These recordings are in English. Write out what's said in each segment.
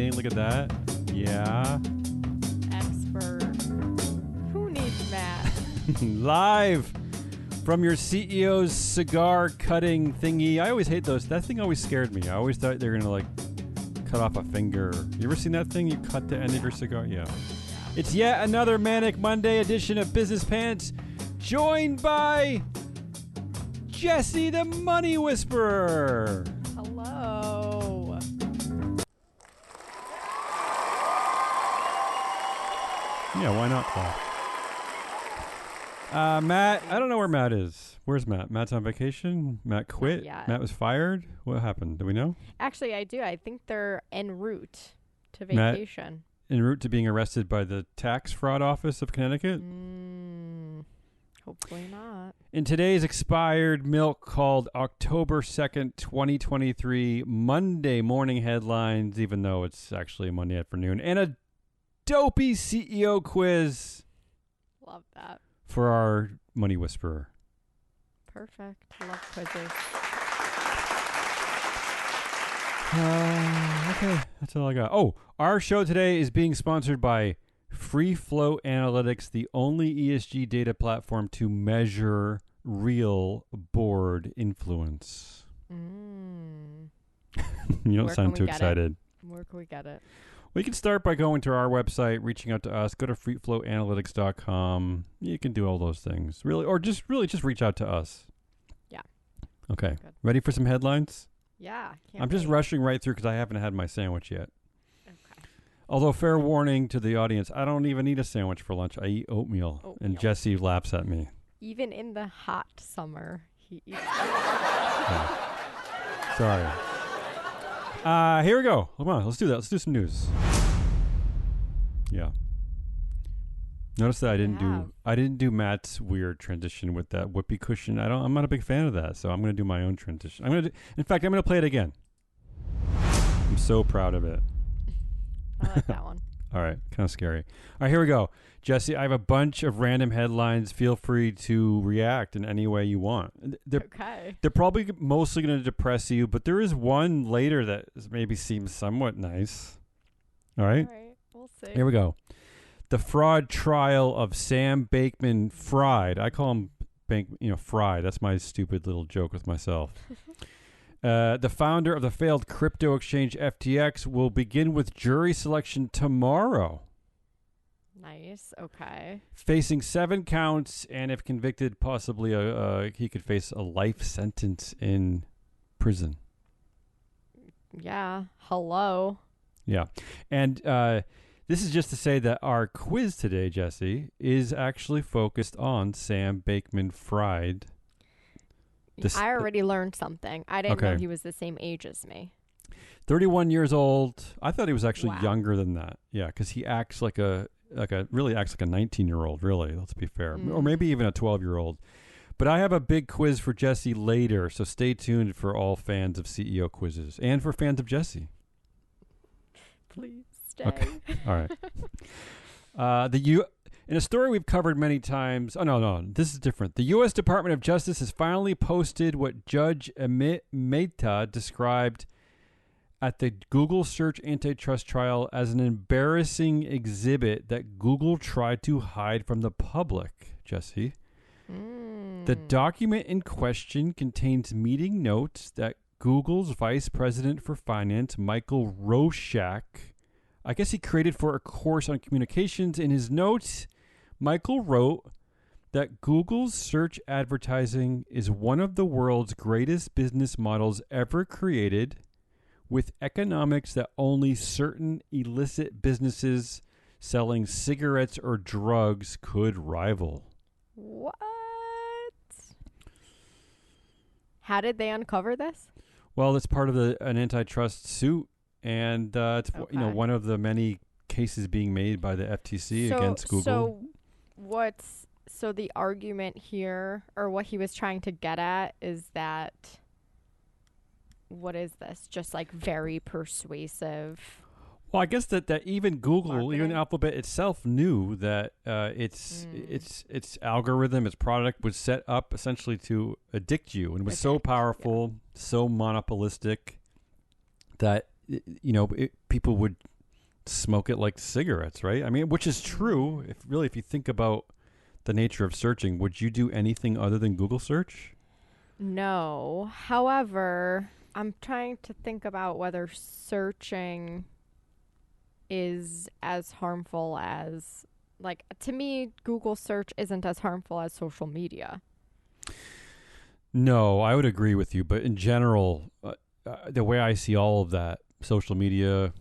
Elaine. Look at that. Yeah. Expert. Who needs Matt? Live from your CEO's cigar cutting thingy. I always hate those. That thing always scared me. I always thought they were going to cut off a finger. You ever seen that thing? You cut the end of your cigar? Yeah. It's yet another Manic Monday edition of Business Pants, joined by Jesse the Money Whisperer. Hello. Yeah, why not clap? Matt, I don't know where Matt is. Where's Matt? Matt's on vacation? Matt quit? Matt was fired? What happened? Do we know? Actually, I do. I think they're en route to vacation. Matt, en route to being arrested by the tax fraud office of Connecticut? Hopefully not. In today's expired milk called October 2nd, 2023, Monday morning headlines, even though it's actually a Monday afternoon, and a dopey CEO quiz. Love that. For our Money Whisperer. Perfect. Love quizzes. Okay, that's all I got. Oh, our show today is being sponsored by Free Flow Analytics, the only ESG data platform to measure real board influence. You don't sound too excited. Where can we get it? We can start by going to our website, reaching out to us. Go to freeflowanalytics.com. You can do all those things. Really, or just reach out to us. Yeah. Okay. Good. Ready for some headlines? Yeah. I'm just rushing right through because I haven't had my sandwich yet. Okay. Although, fair warning to the audience, I don't even eat a sandwich for lunch. I eat oatmeal. And Jesse laughs at me. Even in the hot summer, he eats Yeah. Sorry. Here we go. Come on, let's do that. Let's do some news. Yeah. Notice that I didn't do Matt's weird transition with that whoopee cushion. I'm not a big fan of that, so I'm going to do my own transition. In fact, I'm going to play it again. I'm so proud of it. I like that one. All right, kind of scary. All right, here we go. Jesse, I have a bunch of random headlines. Feel free to react in any way you want. They're probably mostly going to depress you, but there is one later that maybe seems somewhat nice. All right? All right, we'll see. Here we go. The fraud trial of Sam Bankman-Fried. I call him Fried. That's my stupid little joke with myself. The founder of the failed crypto exchange FTX will begin with jury selection tomorrow. Nice. Okay. Facing 7 counts, and if convicted, possibly he could face a life sentence in prison. Yeah. Hello. Yeah. And this is just to say that our quiz today, Jesse, is actually focused on Sam Bankman-Fried. I already learned something. I didn't know he was the same age as me. 31 years old. I thought he was actually younger than that. Yeah, because he acts like really acts like a 19-year-old, really, let's be fair. Or maybe even a 12-year-old. But I have a big quiz for Jesse later, so stay tuned for all fans of CEO quizzes and for fans of Jesse. Please stay. Okay. All right. In a story we've covered many times... Oh, no. This is different. The U.S. Department of Justice has finally posted what Judge Amit Mehta described at the Google search antitrust trial as an embarrassing exhibit that Google tried to hide from the public, Jesse. The document in question contains meeting notes that Google's Vice President for Finance, Michael Roszak, I guess he created for a course on communications. In his notes, Michael wrote that Google's search advertising is one of the world's greatest business models ever created, with economics that only certain illicit businesses selling cigarettes or drugs could rival. What? How did they uncover this? Well, it's part of an antitrust suit, and it's one of the many cases being made by the FTC against Google. So the argument here, or what he was trying to get at, is that, what is this? Just like very persuasive. Well, I guess that even Google, marketing? even Alphabet itself, knew that its algorithm, its product was set up essentially to addict you, and was so powerful, so monopolistic that people would smoke it like cigarettes, right? I mean, which is true. If you think about the nature of searching, would you do anything other than Google search? No. However, I'm trying to think about whether searching is as harmful as, like, to me, Google search isn't as harmful as social media. No, I would agree with you. But in general, the way I see all of that, social media,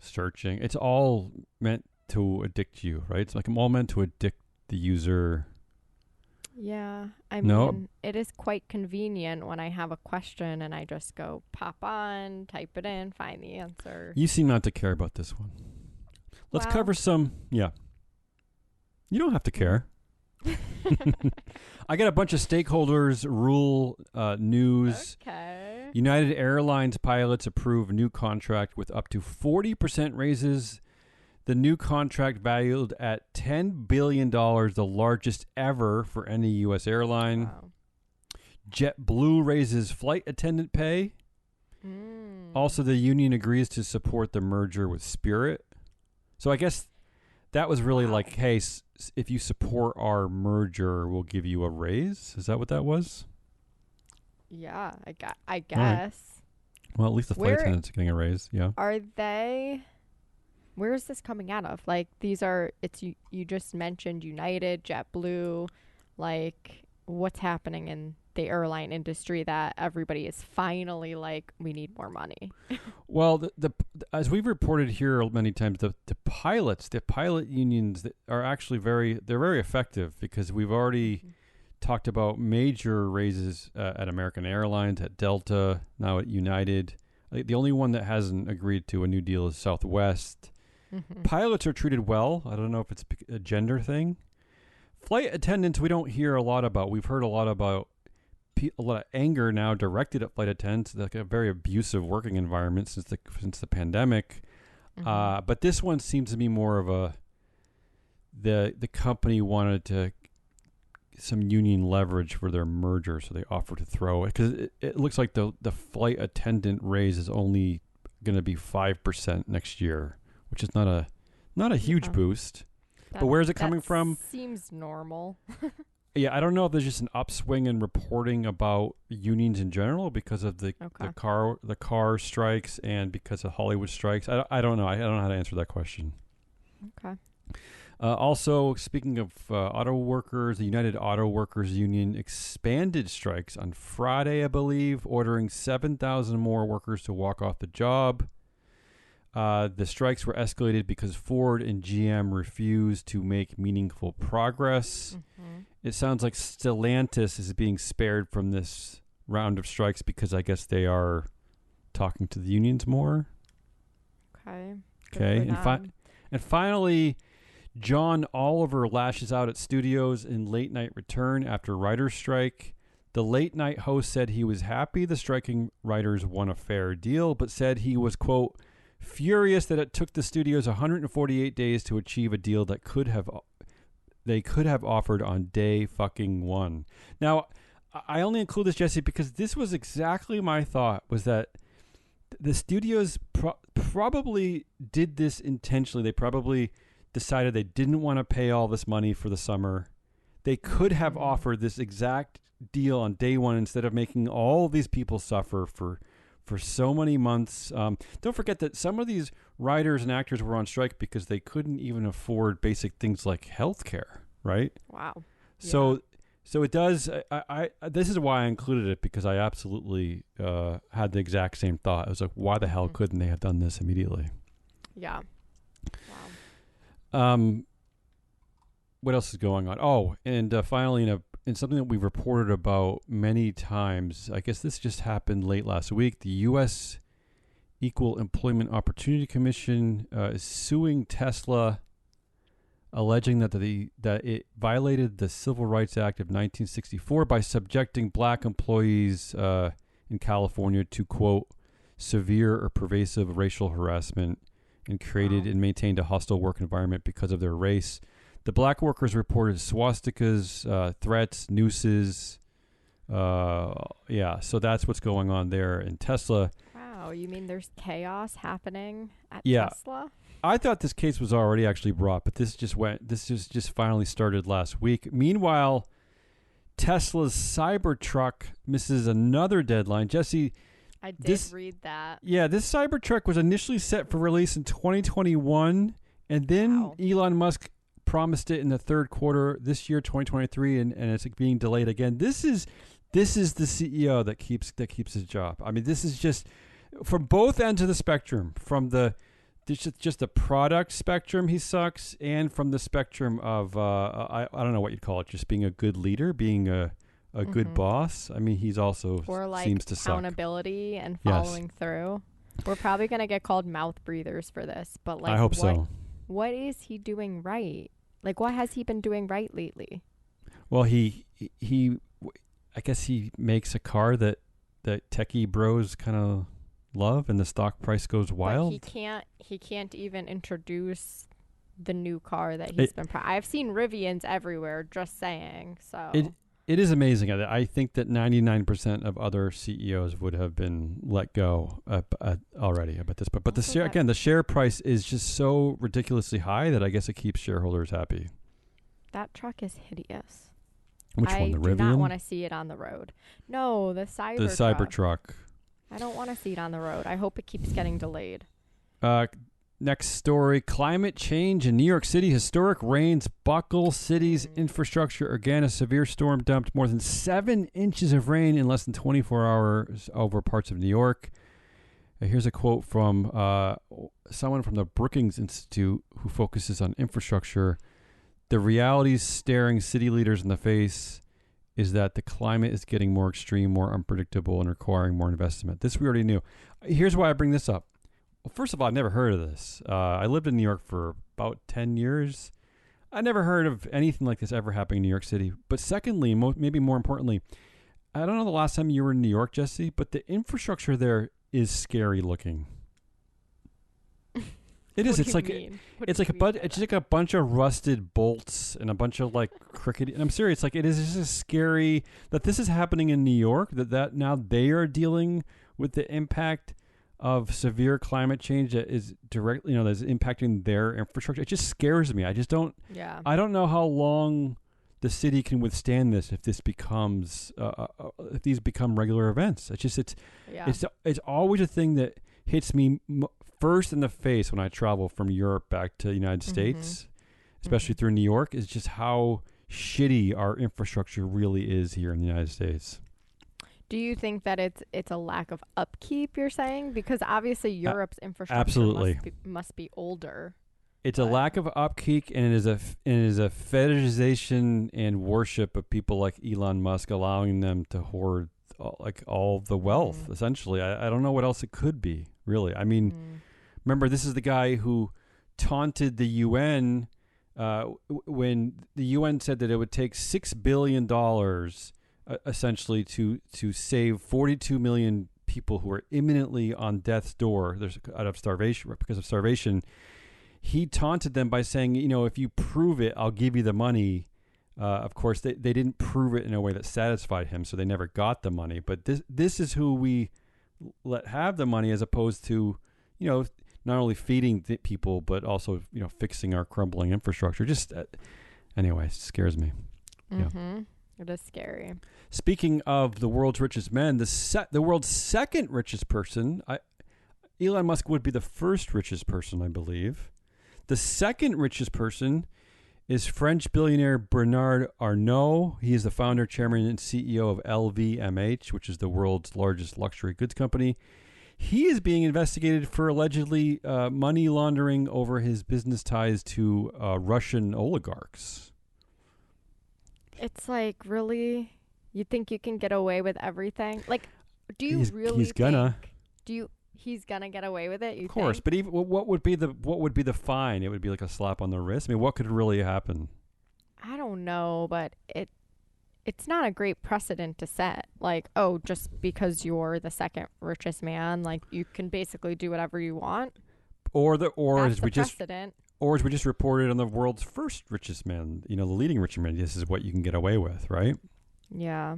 searching, it's all meant to addict you, right? It's like I'm all meant to addict the user. Yeah, I No? mean, it is quite convenient when I have a question and I just go pop on, type it in, find the answer. You seem not to care about this one. Let's Well- cover some. Yeah. You don't have to care. I got a bunch of stakeholders rule news. Okay. United Airlines pilots approve new contract with up to 40% raises. The new contract valued at $10 billion, the largest ever for any U.S. airline. Wow. JetBlue raises flight attendant pay. Also, the union agrees to support the merger with Spirit. So I guess that was really like, hey, if you support our merger, we'll give you a raise. Is that what that was? Yeah, I guess. Well, at least the flight attendants are getting a raise. Yeah. Are they? Where is this coming out of? Like, these are, it's you just mentioned United, JetBlue. Like, what's happening in the airline industry that everybody is finally like, we need more money? Well, the as we've reported here many times, the pilot unions are actually very effective, because we've already talked about major raises at American Airlines, at Delta, now at United. The only one that hasn't agreed to a new deal is Southwest. Pilots are treated well. I don't know if it's a gender thing. Flight attendants, we don't hear a lot about. We've heard a lot about a lot of anger now directed at flight attendants, like a very abusive working environment since the pandemic. But this one seems to be more of the company wanted to some union leverage for their merger, so they offered to throw it, because it looks like the flight attendant raise is only going to be 5% next year, which is not a huge boost. But where is it coming from? Seems normal. Yeah, I don't know if there's just an upswing in reporting about unions in general because of the car strikes and because of Hollywood strikes. I don't know. I don't know how to answer that question. Okay. Also, speaking of auto workers, the United Auto Workers Union expanded strikes on Friday, I believe, ordering 7,000 more workers to walk off the job. The strikes were escalated because Ford and GM refused to make meaningful progress. It sounds like Stellantis is being spared from this round of strikes because I guess they are talking to the unions more. Okay. And finally, John Oliver lashes out at studios in late night return after writer's strike. The late night host said he was happy the striking writers won a fair deal, but said he was, quote, furious that it took the studios 148 days to achieve a deal that they could have offered on day fucking one. Now, I only include this, Jesse, because this was exactly my thought, was that the studios probably did this intentionally. They probably decided they didn't want to pay all this money for the summer. They could have offered this exact deal on day one instead of making all these people suffer for so many months. Don't forget that some of these writers and actors were on strike because they couldn't even afford basic things like health care, right? Wow. So it does. I this is why I included it, because I absolutely had the exact same thought. I was like, why the hell couldn't they have done this immediately? Yeah. Wow. What else is going on? Oh, and finally, in something that we've reported about many times, I guess this just happened late last week, the U.S. Equal Employment Opportunity Commission is suing Tesla, alleging that it violated the Civil Rights Act of 1964 by subjecting black employees in California to, quote, severe or pervasive racial harassment, and created and maintained a hostile work environment because of their race. The black workers reported swastikas, threats, nooses. So that's what's going on there in Tesla. Wow, you mean there's chaos happening at Yeah. Tesla? I thought this case was already actually brought, but this just finally started last week. Meanwhile, Tesla's Cybertruck misses another deadline. Jesse, I did read that. Yeah, this Cybertruck was initially set for release in 2021, and then Elon Musk promised it in the third quarter this year, 2023, and it's being delayed again. This is the CEO that keeps his job. I mean, this is just from both ends of the spectrum. From the just the product spectrum, he sucks, and from the spectrum of I don't know what you'd call it, just being a good leader, being a good boss. I mean, he's also seems to suck. Accountability and following through. We're probably gonna get called mouth breathers for this, but like, I hope so. What is he doing right? Like, what has he been doing right lately? Well, he I guess he makes a car that techie bros kind of love, and the stock price goes wild. But he can't even introduce the new car that he's been. I've seen Rivians everywhere. Just saying. So it is amazing. I think that 99% of other CEOs would have been let go already about this. But the share price is just so ridiculously high that I guess it keeps shareholders happy. That truck is hideous. Which one? The Rivian? I do not want to see it on the road. No, the Cybertruck. The Cybertruck. I don't want to see it on the road. I hope it keeps getting delayed. Next story, climate change in New York City. Historic rains buckle city's infrastructure. Again, a severe storm dumped more than 7 inches of rain in less than 24 hours over parts of New York. Here's a quote from someone from the Brookings Institute who focuses on infrastructure. The realities staring city leaders in the face is that the climate is getting more extreme, more unpredictable, and requiring more investment. This we already knew. Here's why I bring this up. Well, first of all, I've never heard of this. I lived in New York for about 10 years. I never heard of anything like this ever happening in New York City. But secondly, maybe more importantly, I don't know the last time you were in New York, Jesse, but the infrastructure there is scary looking. It is. It's like a bunch of rusted bolts and a bunch of like crooked. And I'm serious. Like, it is just scary that this is happening in New York. That now they are dealing with the impact of severe climate change that is directly, that's impacting their infrastructure. It just scares me. I just don't. Yeah. I don't know how long the city can withstand this if this becomes if these become regular events. It's always a thing that hits me first in the face when I travel from Europe back to the United States, especially through New York, is just how shitty our infrastructure really is here in the United States. Do you think that it's a lack of upkeep, you're saying? Because obviously Europe's infrastructure must be older. It's a lack of upkeep, and it is a fetishization and worship of people like Elon Musk, allowing them to hoard all the wealth, essentially. I don't know what else it could be, really. I mean, remember, this is the guy who taunted the UN when the UN said that it would take $6 billion essentially to save 42 million people who are imminently on death's door because of starvation. He taunted them by saying, if you prove it, I'll give you the money. Of course, they didn't prove it in a way that satisfied him, so they never got the money. But this is who we let have the money, as opposed to, not only feeding people, but also, fixing our crumbling infrastructure. Just anyway, it scares me. Yeah. It is scary. Speaking of the world's richest men, the world's second richest person, Elon Musk would be the first richest person, I believe. The second richest person is French billionaire Bernard Arnault. He is the founder, chairman, and CEO of LVMH, which is the world's largest luxury goods company. He is being investigated for allegedly money laundering over his business ties to Russian oligarchs. It's like, really? You think you can get away with everything? Like, do you he's gonna get away with it? Of course, think? But even what would be the fine? It would be like a slap on the wrist. I mean, what could really happen? I don't know, but it's not a great precedent to set. Like, oh, just because you're the second richest man, like, you can basically do whatever you want. As we just reported on the world's first richest man, the leading richest man, this is what you can get away with, right? Yeah.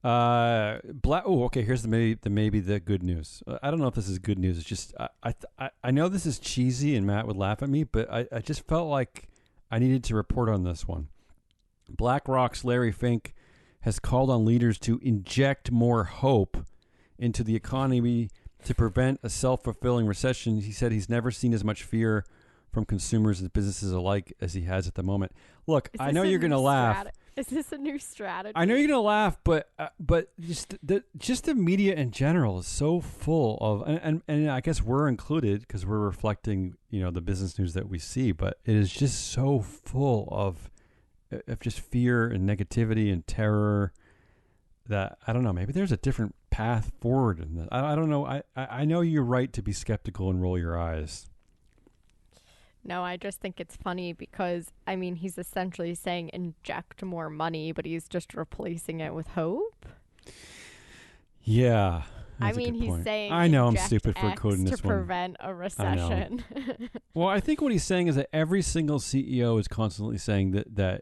Okay. Here's maybe the good news. I don't know if this is good news. It's just I know this is cheesy, and Matt would laugh at me, but I just felt like I needed to report on this one. BlackRock's Larry Fink has called on leaders to inject more hope into the economy to prevent a self-fulfilling recession. He said he's never seen as much fear from consumers and businesses alike as he has at the moment. Look, I know you're going to laugh. Is this a new strategy? I know you're going to laugh, but just the media in general is so full of, and I guess we're included because we're reflecting, the business news that we see, but it is just so full of just fear and negativity and terror that I don't know. Maybe there's a different path forward in this. I don't know. I know you're right to be skeptical and roll your eyes. No, I just think it's funny because, he's essentially saying inject more money, but he's just replacing it with hope. Yeah. He's saying I know I'm stupid for coding this to prevent a recession. Well, I think what he's saying is that every single CEO is constantly saying that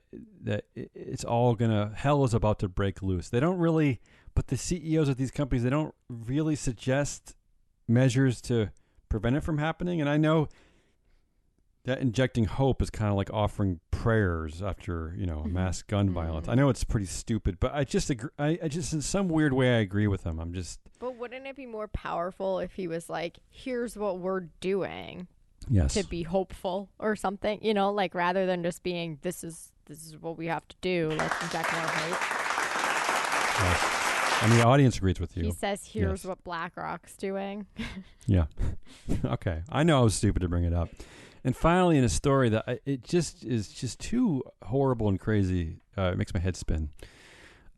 it's all hell is about to break loose. They don't really, but the CEOs of these companies, they don't really suggest measures to prevent it from happening. And I know that injecting hope is kind of like offering prayers after, mass gun violence. I know it's pretty stupid, but I just agree. I just in some weird way I agree with him. But wouldn't it be more powerful if he was like, "Here's what we're doing," yes, to be hopeful or something? Rather than just being, "This is what we have to do. Let's inject more hope." Yes. And the audience agrees with you. He says, "Here's what BlackRock's doing." Yeah. Okay. I know I was stupid to bring it up. And finally, in a story that it just is just too horrible and crazy, it makes my head spin.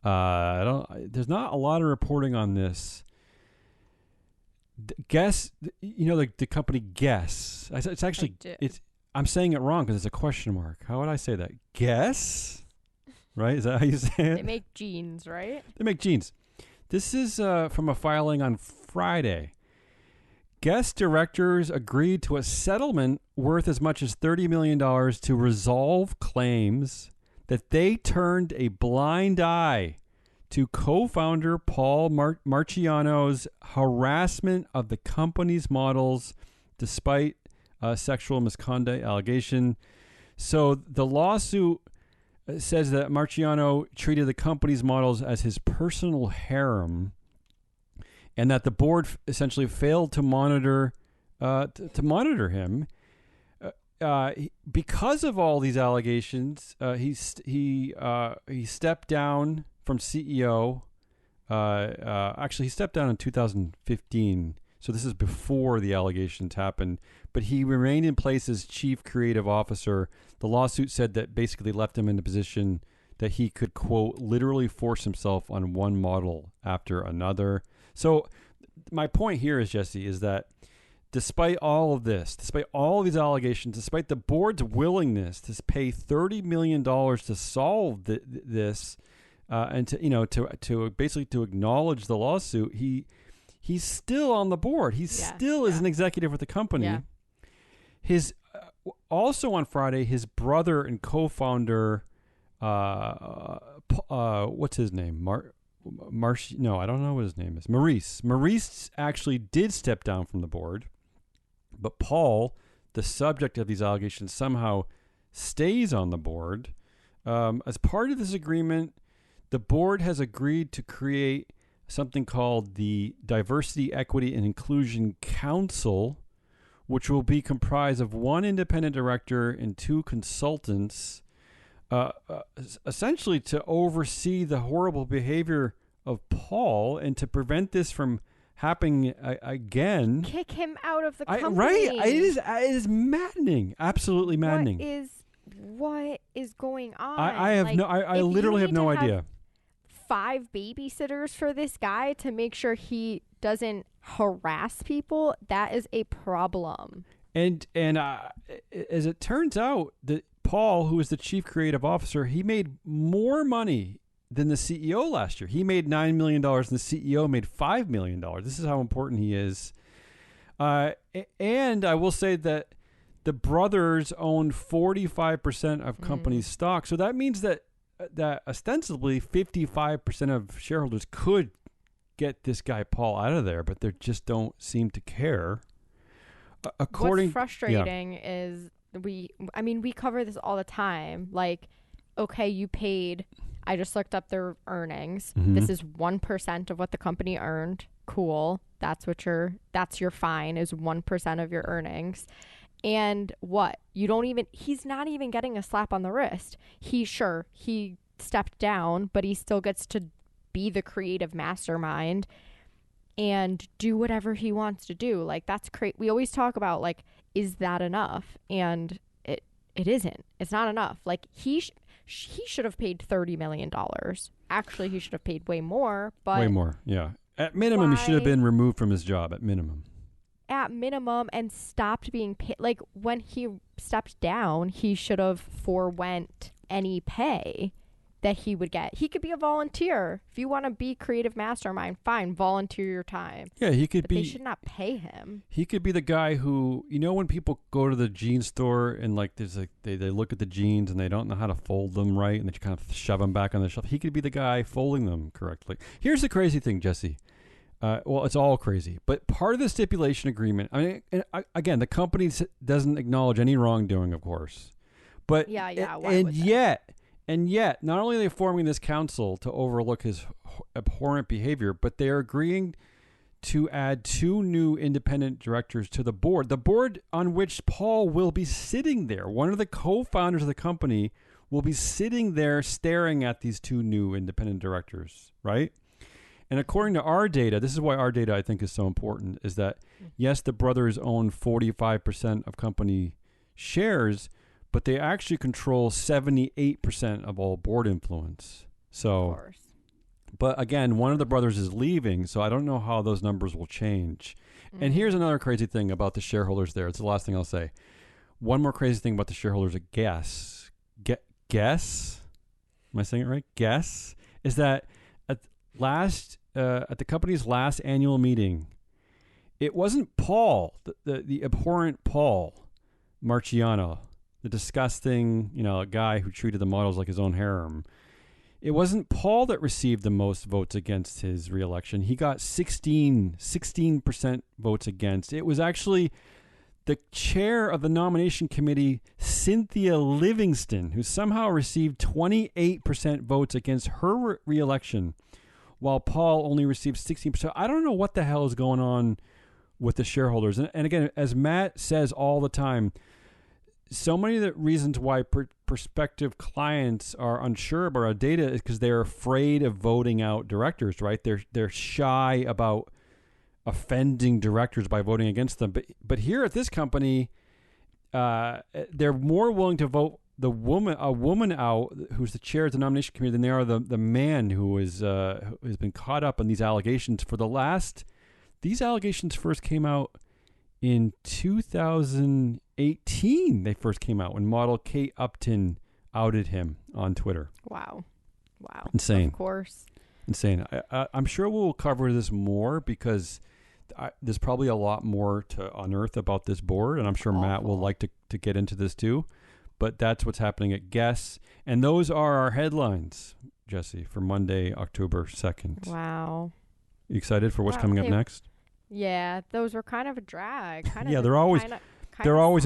There's not a lot of reporting on this. Guess, the company Guess. It's actually I'm saying it wrong because it's a question mark. How would I say that? Guess, right? Is that how you say it? They make jeans, right? They make jeans. This is from a filing on Friday. Guest directors agreed to a settlement worth as much as $30 million to resolve claims that they turned a blind eye to co-founder Paul Marciano's harassment of the company's models despite a sexual misconduct allegation. So the lawsuit says that Marciano treated the company's models as his personal harem, and that the board essentially failed to monitor him. Because of all these allegations, he stepped down from CEO. Actually, he stepped down in 2015, so this is before the allegations happened. But he remained in place as chief creative officer. The lawsuit said that basically left him in a position that he could, quote, literally force himself on one model after another. So my point here is, Jesse, is that despite all of this, despite all of these allegations, despite the board's willingness to pay $30 million to solve this, and to basically to acknowledge the lawsuit, he's still on the board. He still is an executive with the company. Yeah. His also on Friday, his brother and co-founder, what's his name? No, I don't know what his name is. Maurice actually did step down from the board, but Paul, the subject of these allegations, somehow stays on the board. As part of this agreement, the board has agreed to create something called the Diversity, Equity, and Inclusion Council, which will be comprised of one independent director and two consultants, essentially to oversee the horrible behavior of Paul and to prevent this from happening again. Kick him out of the company. Right? It is maddening. Absolutely maddening. What is going on? I literally have no idea. 5 babysitters for this guy to make sure he doesn't harass people, that is a problem. And as it turns out, that Paul, who is the chief creative officer, he made more money than the CEO last year. He made $9 million and the CEO made $5 million. This is how important he is. And I will say that the brothers own 45% of company stock. So that means that that ostensibly 55% of shareholders could get this guy Paul out of there, but they just don't seem to care. What's frustrating is we cover this all the time. Like, okay, you paid. I just looked up their earnings. Mm-hmm. This is 1% of what the company earned. Cool. That's your fine, is 1% of your earnings. And what? He's not even getting a slap on the wrist. He stepped down, but he still gets to be the creative mastermind and do whatever he wants to do. Like, that's crazy. We always talk about, like, is that enough? And it isn't. It's not enough. Like, he should have paid $30 million. Actually, he should have paid way more. But way more, yeah. At minimum, he should have been removed from his job. At minimum, and stopped being paid. Like, when he stepped down, he should have forwent any pay that he would get. He could be a volunteer. If you want to be creative mastermind, fine, volunteer your time. Yeah, They should not pay him. He could be the guy who, when people go to the jean store and like there's like they look at the jeans and they don't know how to fold them right and they kind of shove them back on the shelf. He could be the guy folding them correctly. Here's the crazy thing, Jesse. Well, it's all crazy, but part of the stipulation agreement. I mean, again, the company doesn't acknowledge any wrongdoing, of course. But And yet, not only are they forming this council to overlook his abhorrent behavior, but they are agreeing to add 2 new independent directors to the board on which Paul will be sitting there. One of the co-founders of the company will be sitting there staring at these 2 new independent directors, right? And according to our data, this is why our data I think is so important, is that, yes, the brothers own 45% of company shares, but they actually control 78% of all board influence. So, of course. But again, one of the brothers is leaving, so I don't know how those numbers will change. And here's another crazy thing about the shareholders there. It's the last thing I'll say. One more crazy thing about the shareholders at Guess. Guess? Am I saying it right? Guess? Is that at the company's last annual meeting, it wasn't Paul, the abhorrent Paul Marciano, the disgusting, guy who treated the models like his own harem. It wasn't Paul that received the most votes against his reelection. He got 16% votes against. It was actually the chair of the nomination committee, Cynthia Livingston, who somehow received 28% votes against her reelection, while Paul only received 16%. I don't know what the hell is going on with the shareholders. And again, as Matt says all the time, so many of the reasons why prospective clients are unsure about our data is because they're afraid of voting out directors, right? They're shy about offending directors by voting against them. But here at this company, they're more willing to vote a woman out who's the chair of the nomination committee than they are the man who has been caught up in these allegations these allegations first came out in 2018. They first came out when model Kate Upton outed him on Twitter. Wow. Insane. Of course. Insane. I'm sure we'll cover this more because there's probably a lot more to unearth about this board, and I'm sure Matt will like to get into this too. But that's what's happening at Guess. And those are our headlines, Jesse, for Monday, October 2nd. Wow. You excited for what's coming up next? Yeah, those were kind of a drag. They're always a sad.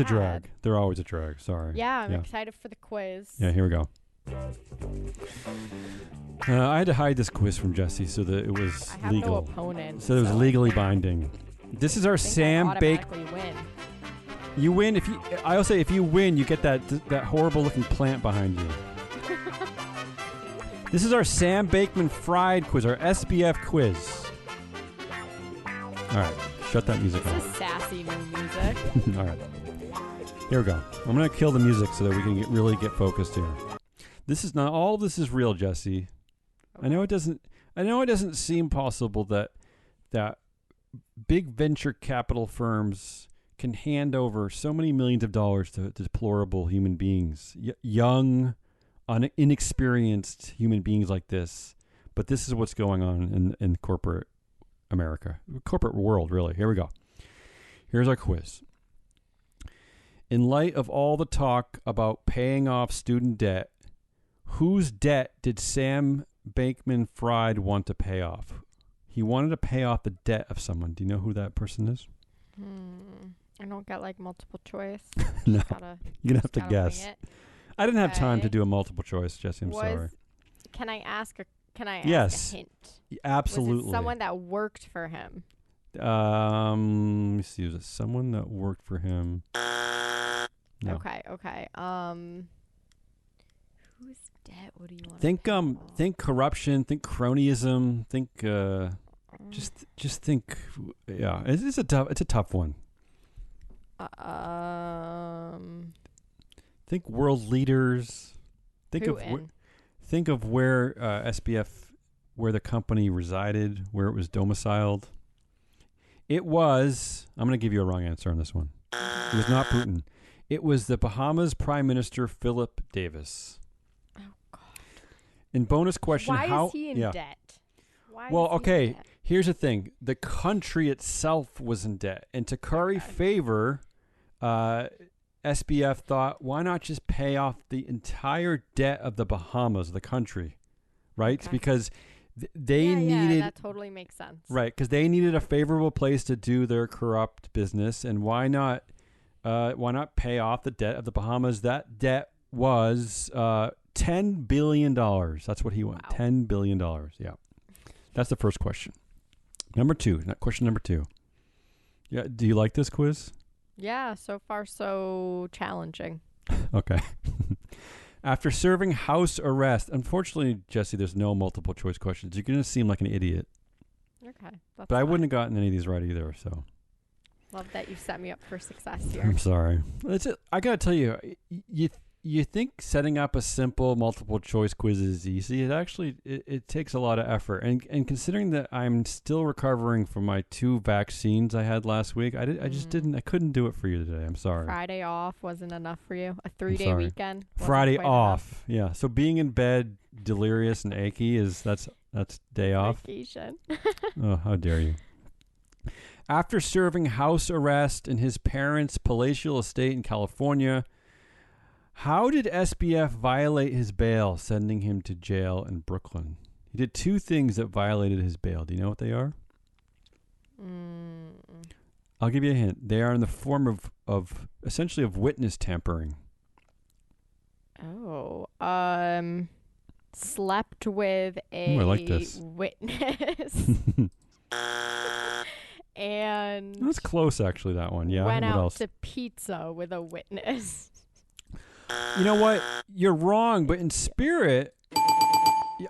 drag. They're always a drag. Sorry. Yeah, I'm excited for the quiz. Yeah, here we go. I had to hide this quiz from Jesse so that it was I have legal. no opponent. So it was legally binding. This is our Sam Bakeman. Win. You win if you. I'll say if you win, you get that horrible looking plant behind you. This is our Sam Bakeman fried quiz, our SBF quiz. All right, shut that music off. This is sassy new music. All right, here we go. I'm gonna kill the music so that we can really get focused here. This is not all. This is real, Jesse. Okay. I know it doesn't seem possible that big venture capital firms can hand over so many millions of dollars to deplorable human beings, young, inexperienced human beings like this. But this is what's going on in corporate America, corporate world, really. Here we go. Here's our quiz. In light of all the talk about paying off student debt, Whose debt did Sam Bankman-Fried want to pay off? He wanted to pay off the debt of someone. Do you know who that person is? I don't get like multiple choice. No, Gotta, you're going to have to guess. wing it. I didn't have time to do a multiple choice, Jesse. I'm sorry. Can I ask a Yes. hint? Absolutely. Was it someone that worked for him? Let me see. Was it someone that worked for him? No. Okay. Whose debt? What do you want? Think corruption. Think cronyism. Think just think. Yeah, it's a tough one. Think world leaders. Think of where SBF, where the company resided, where it was domiciled. It was. I'm going to give you a wrong answer on this one. It was not Putin. It was the Bahamas Prime Minister Philip Davis. Oh God. In bonus question, why is he in debt? Okay. Here's the thing: the country itself was in debt, and to curry favor, SBF thought, why not just pay off the entire debt of the Bahamas, the country, right? Okay. because they needed. Yeah, that totally makes sense. Right, because they needed a favorable place to do their corrupt business, and why not pay off the debt of the Bahamas? That debt was $10 billion. That's what he wanted. Wow. $10 billion. Yeah, that's the first question. Question number two. Yeah, do you like this quiz? Yeah, so far so challenging. Okay. After serving house arrest, unfortunately, Jesse, there's no multiple choice questions. You're going to seem like an idiot. Okay. But I wouldn't have gotten any of these right either, so. Love that you set me up for success here. I'm sorry. I got to tell you, you think setting up a simple multiple choice quiz is easy. It takes a lot of effort. And considering that I'm still recovering from my 2 vaccines I had last week, I couldn't do it for you today. I'm sorry. Friday off wasn't enough for you? A 3-day weekend? Friday off. Enough? Yeah. So being in bed delirious and achy that's day off. Vacation. Oh, how dare you. After serving house arrest in his parents' palatial estate in California, how did SBF violate his bail, sending him to jail in Brooklyn? He did 2 things that violated his bail. Do you know what they are? I'll give you a hint. They are in the form of essentially of witness tampering. Oh, slept with a I like this. witness. And That's close, actually, that one. Yeah. went what out else? to pizza with a witness. You know what? You're wrong, but in spirit,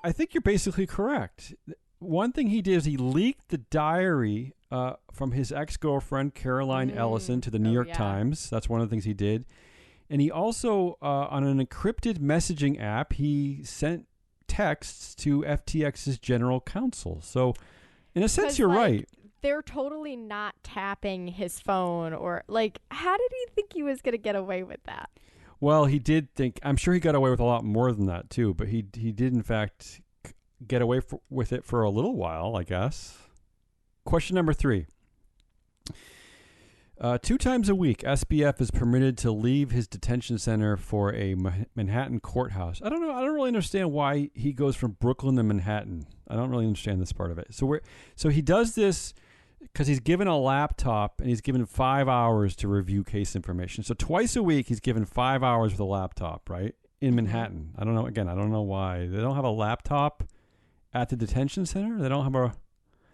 I think you're basically correct. One thing he did is he leaked the diary from his ex-girlfriend, Caroline Ellison, to the New York Times. That's one of the things he did. And he also, on an encrypted messaging app, he sent texts to FTX's general counsel. So, in a sense, you're right. They're totally not tapping his phone or, like, how did he think he was going to get away with that? Well, he did think, I'm sure he got away with a lot more than that, too. But he did, in fact, get away with it for a little while, I guess. Question number 3. 2 times a week, SBF is permitted to leave his detention center for a Manhattan courthouse. I don't know. I don't really understand why he goes from Brooklyn to Manhattan. I don't really understand this part of it. So he does this because he's given a laptop and he's given 5 hours to review case information. So twice a week, he's given 5 hours with a laptop, right, in Manhattan. I don't know. Again, I don't know why. They don't have a laptop at the detention center? They don't have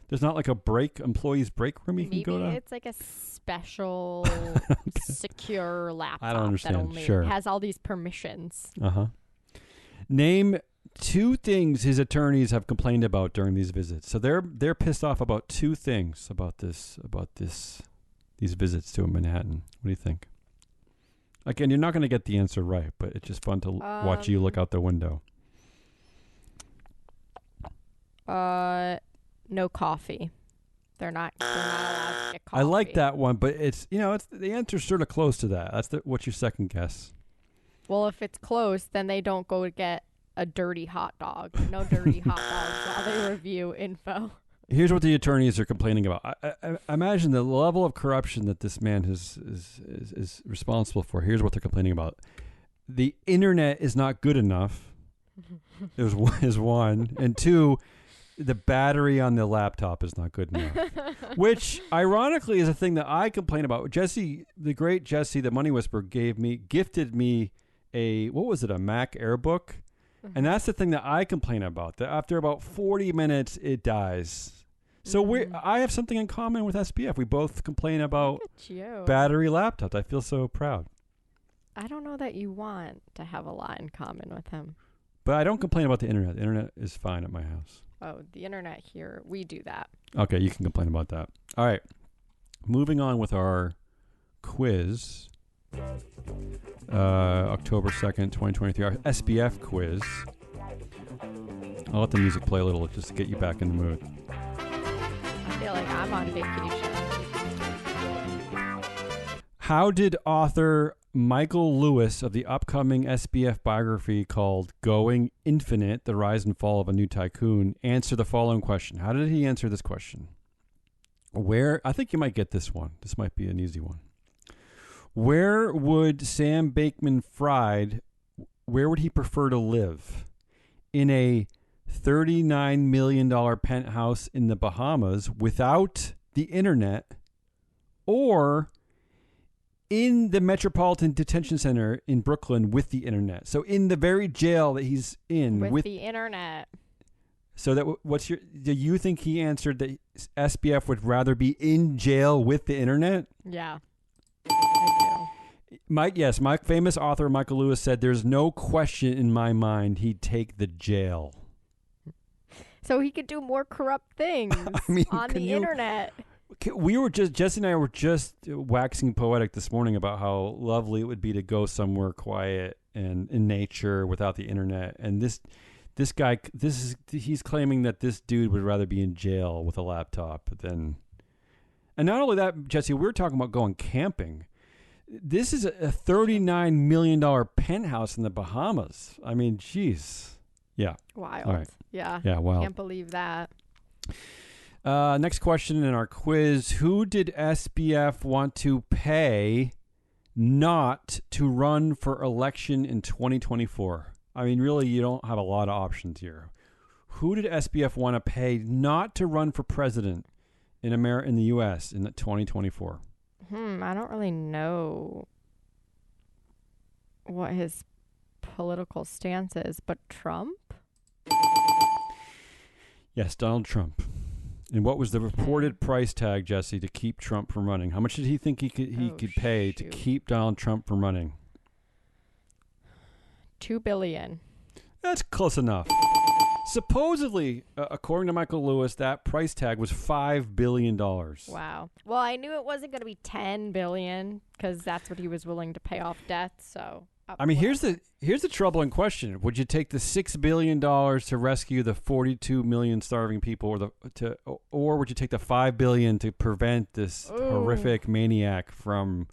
there's not like a employee's break room you can go to? Maybe it's like a special secure laptop. I don't understand. That only Sure. has all these permissions. Name 2 things his attorneys have complained about during these visits. So they're pissed off about 2 things about these visits to Manhattan. What do you think? Again, you're not going to get the answer right, but it's just fun to watch you look out the window. No coffee. They're not allowed to get coffee. I like that one, but it's the answer's sort of close to that. That's what's your second guess? Well, if it's close, then they don't go to get a dirty hot dog. No dirty hot dogs while they review info. Here's what the attorneys are complaining about. I imagine the level of corruption that this man is responsible for. Here's what they're complaining about. The internet is not good enough is one, and two, the battery on the laptop is not good enough. Which, ironically, is a thing that I complain about. Jesse, the great Jesse, the Money Whisperer, gifted me a Mac Airbook, and that's the thing that I complain about. That after about 40 minutes, it dies. So I have something in common with SBF. We both complain about battery laptops. I feel so proud. I don't know that you want to have a lot in common with him. But I don't complain about the internet. The internet is fine at my house. Oh, the internet here, we do that. Okay, you can complain about that. All right. Moving on with our quiz. October 2nd, 2023. Our SBF quiz. I'll let the music play a little just to get you back in the mood. I feel like I'm on vacation. How did author Michael Lewis of the upcoming SBF biography called Going Infinite, The Rise and Fall of a New Tycoon answer the following question? How did he answer this question? I think you might get this one. This might be an easy one. Where would Sam Bankman-Fried, where would he prefer to live? In a $39 million penthouse in the Bahamas without the internet, or in the Metropolitan Detention Center in Brooklyn with the internet? So in the very jail that he's in with the internet. So that do you think he answered that SBF would rather be in jail with the internet? Yeah. I do. My famous author Michael Lewis said there's no question in my mind he'd take the jail. So he could do more corrupt things on the internet. Jesse and I were just waxing poetic this morning about how lovely it would be to go somewhere quiet and in nature without the internet. And this guy, he's claiming that this dude would rather be in jail with a laptop than. And not only that, Jesse, we were talking about going camping. This is a $39 million penthouse in the Bahamas. I mean, jeez. Yeah. Wild. All right. Yeah. Yeah, wild. Can't believe that. Next question in our quiz. Who did SBF want to pay not to run for election in 2024? I mean, really, you don't have a lot of options here. Who did SBF want to pay not to run for president in the U.S. in 2024? I don't really know what his political stance is, but Trump? Yes, Donald Trump. And what was the reported price tag, Jesse, to keep Trump from running? How much did he think he could pay to keep Donald Trump from running? $2 billion. That's close enough. Supposedly, according to Michael Lewis, that price tag was $5 billion. Wow. Well, I knew it wasn't going to be $10 billion because that's what he was willing to pay off debt. So, I mean, here's the troubling question: would you take the $6 billion to rescue the 42 million starving people, or would you take the $5 billion to prevent this horrific maniac from?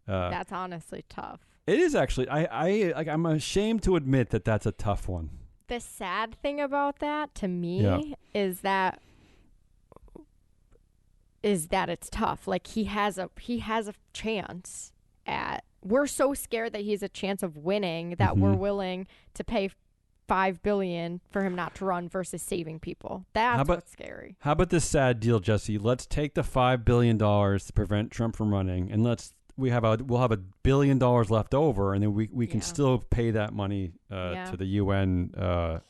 That's honestly tough. It is actually. I'm ashamed to admit that that's a tough one. The sad thing about that to me is that it's tough. Like he has a chance at. We're so scared that he has a chance of winning that we're willing to pay $5 billion for him not to run versus saving people. That's what's scary. How about this sad deal, Jesse? Let's take the $5 billion to prevent Trump from running, and we'll have $1 billion left over, and then we can still pay that money to the UN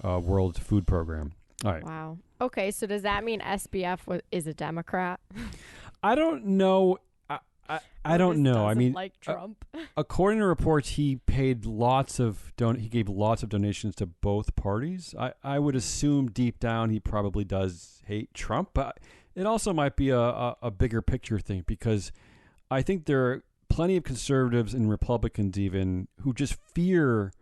World Food Program. All right. Wow. Okay, so does that mean SBF is a Democrat? I don't know. I don't know. I mean, like Trump. According to reports, he gave lots of donations to both parties. I would assume deep down he probably does hate Trump, but it also might be a bigger picture thing, because I think there are plenty of conservatives and Republicans even who just fear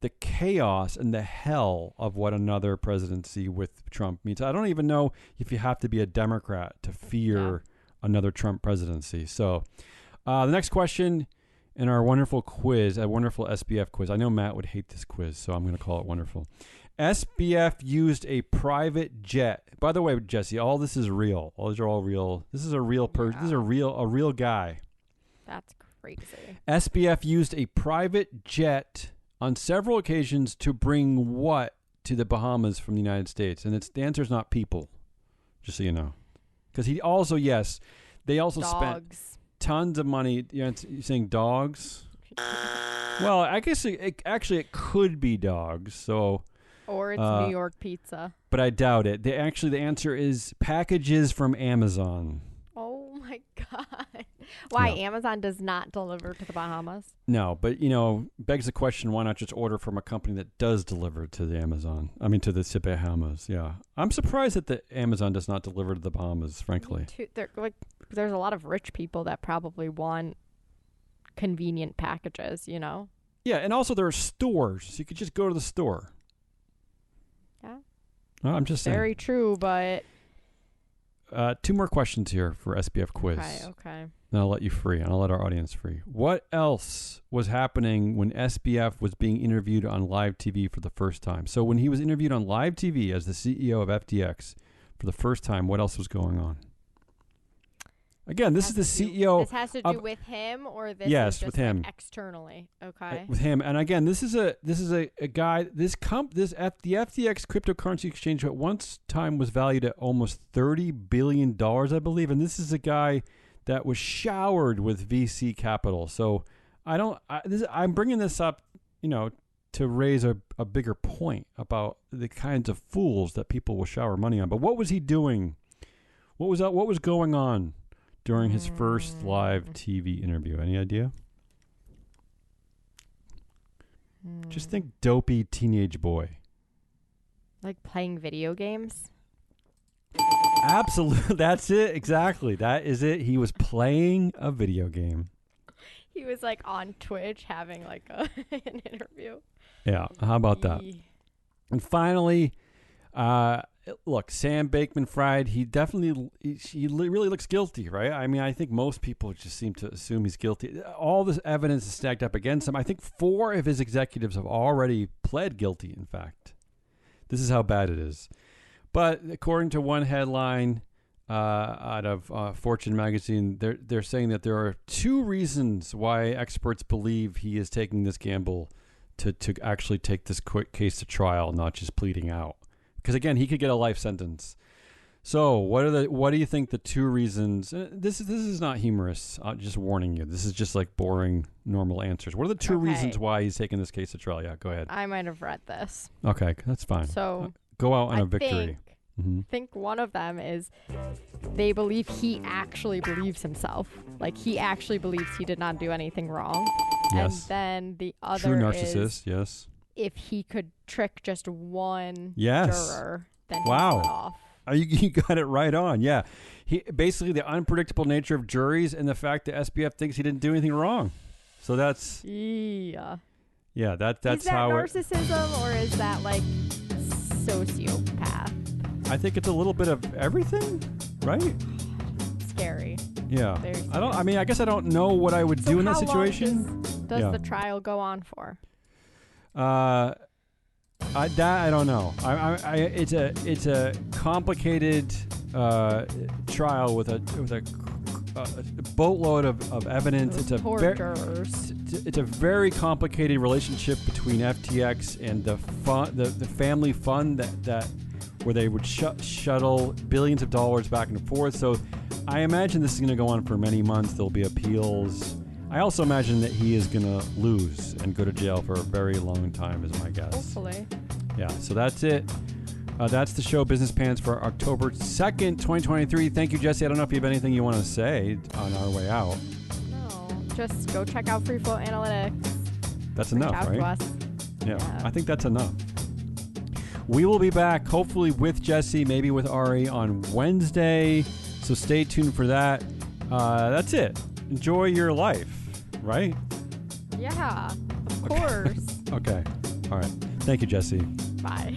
the chaos and the hell of what another presidency with Trump means. I don't even know if you have to be a Democrat to fear another Trump presidency. So the next question in our wonderful quiz, a wonderful SBF quiz. I know Matt would hate this quiz, so I'm going to call it wonderful. SBF used a private jet. By the way, Jesse, all this is real. All these are all real. This is a real person. This is a real guy. That's crazy. SBF used a private jet on several occasions to bring what to the Bahamas from the United States? And the answer is not people, just so you know. Because he also, yes, they also spent tons of money. You're saying dogs? Well, I guess it could be dogs. So, or it's New York pizza. But I doubt it. The answer is packages from Amazon. Oh my God. Why? Amazon does not deliver to the Bahamas? No, but begs the question, why not just order from a company that does deliver to the Amazon? I mean, to the Bahamas, yeah. I'm surprised that the Amazon does not deliver to the Bahamas, frankly. There's a lot of rich people that probably want convenient packages, Yeah, and also there are stores. So you could just go to the store. Yeah. No, I'm just saying. Very true, but... 2 more questions here for SBF Quiz. Okay. Then I'll let you free, and I'll let our audience free. What else was happening when SBF was being interviewed on live TV for the first time? So when he was interviewed on live TV as the CEO of FTX for the first time, what else was going on? Again, this is the CEO. This has to do with him, or this yes, is just with him. Like externally. Okay. With him, and again, this is a guy. The FTX cryptocurrency exchange at one time was valued at almost $30 billion, I believe, and this is a guy that was showered with VC capital. So I'm bringing this up, to raise a bigger point about the kinds of fools that people will shower money on. But what was he doing? What was going on during his first live TV interview? Any idea? Just think dopey teenage boy. Like playing video games? Absolutely. That's it. Exactly. That is it. He was playing a video game. He was like on Twitch having like an interview. Yeah. How about that? And finally, look, Sam Bankman-Fried, he really looks guilty, right? I mean, I think most people just seem to assume he's guilty. All this evidence is stacked up against him. I think 4 of his executives have already pled guilty, in fact. This is how bad it is. But according to one headline out of Fortune magazine, they're saying that there are 2 reasons why experts believe he is taking this gamble to actually take this quick case to trial, not just pleading out. Because again, he could get a life sentence. So, what do you think the 2 reasons? This is not humorous. I'm just warning you. This is just like boring, normal answers. What are the 2 reasons why he's taking this case to trial? Yeah, go ahead. I might have read this. Okay, that's fine. So go out on a victory. I think one of them is they believe he actually believes himself. Like he actually believes he did not do anything wrong. Yes. And then the other true narcissist. is yes. if he could trick just one yes. juror, then wow. he's off. You got it right on. Yeah. Basically the unpredictable nature of juries and the fact that SBF thinks he didn't do anything wrong. So that's yeah. That's is that how narcissism or is that like sociopath? I think it's a little bit of everything, right? Scary. Yeah. Very scary. I guess I don't know what I would do in that situation. Does the trial go on for? I don't know. It's a complicated trial with a boatload of evidence. Those it's poor jurors. It's a very complicated relationship between FTX and the family fund that where they would shuttle billions of dollars back and forth. So I imagine this is going to go on for many months. There'll be appeals. I also imagine that he is going to lose and go to jail for a very long time, is my guess. Hopefully. Yeah, so that's it. That's the show, Business Pants, for October 2nd, 2023. Thank you, Jesse. I don't know if you have anything you want to say on our way out. No, just go check out Free Flow Analytics. That's enough, right? To us. Yeah, I think that's enough. We will be back, hopefully with Jesse, maybe with Ari on Wednesday. So stay tuned for that. That's it. Enjoy your life, right? Yeah, of course. Okay. All right. Thank you, Jesse. Bye.